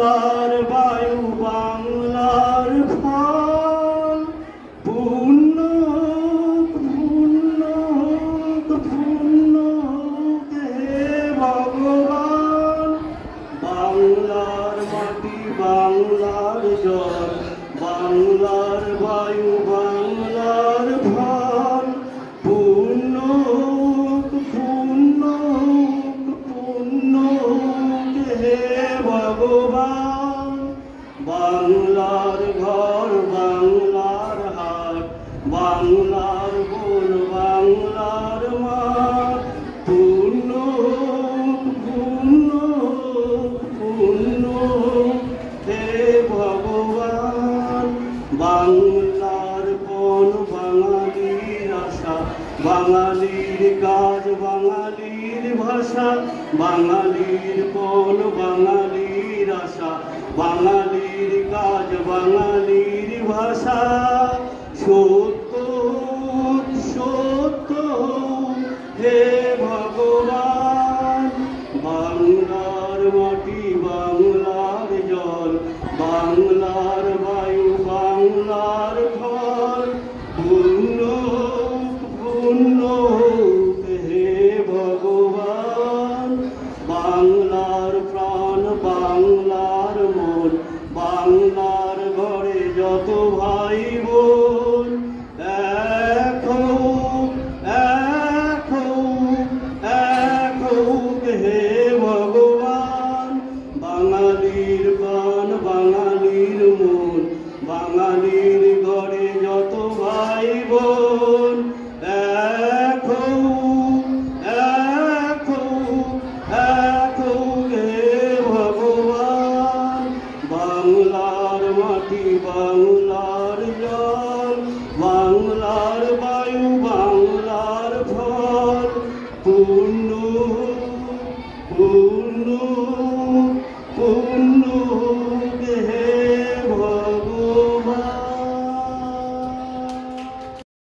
বাংলার বায়ু বাংলার ফল পূর্ণ পূর্ণ পূর্ণ হে ভগবান। বাংলার মাটি বাংলার জল বাংলার বায়ু বাংলার ফল পূর্ণ পূর্ণ পূর্ণ হে ভগবান। বাংলার ঘর বাংলার হাট বাংলার বন বাংলার মাঠ পূর্ণ পূর্ণ পূর্ণ হে ভগবান। বাংলার কোন বাঙালির আশা বাঙালির কাজ বাঙালির ভাষা বাঙালির কোন বাঙালির আশা বাঙালির কাজ বাঙালির ভাষা সত্য সত্য হে ভগবান। বাংলার মাটি বাংলার জল বাংলার বায়ু বাংলার ফল পূর্ণ পূর্ণ হে ভগবান। বাংলার প্রাণ বাংলার মন বাংলার ঘরে যত ভাই বোন এক হোক এক হোক এক হোক হে ভগবান। বাঙালির প্রাণ বাঙালির মন বাঙালির ঘরে যত ভাই বোন এক হোক এক হোক এক হোক হে ভগবান। বাংলার মাটি বাংলার জল বাংলার বায়ু বাংলার ফল পূর্ণ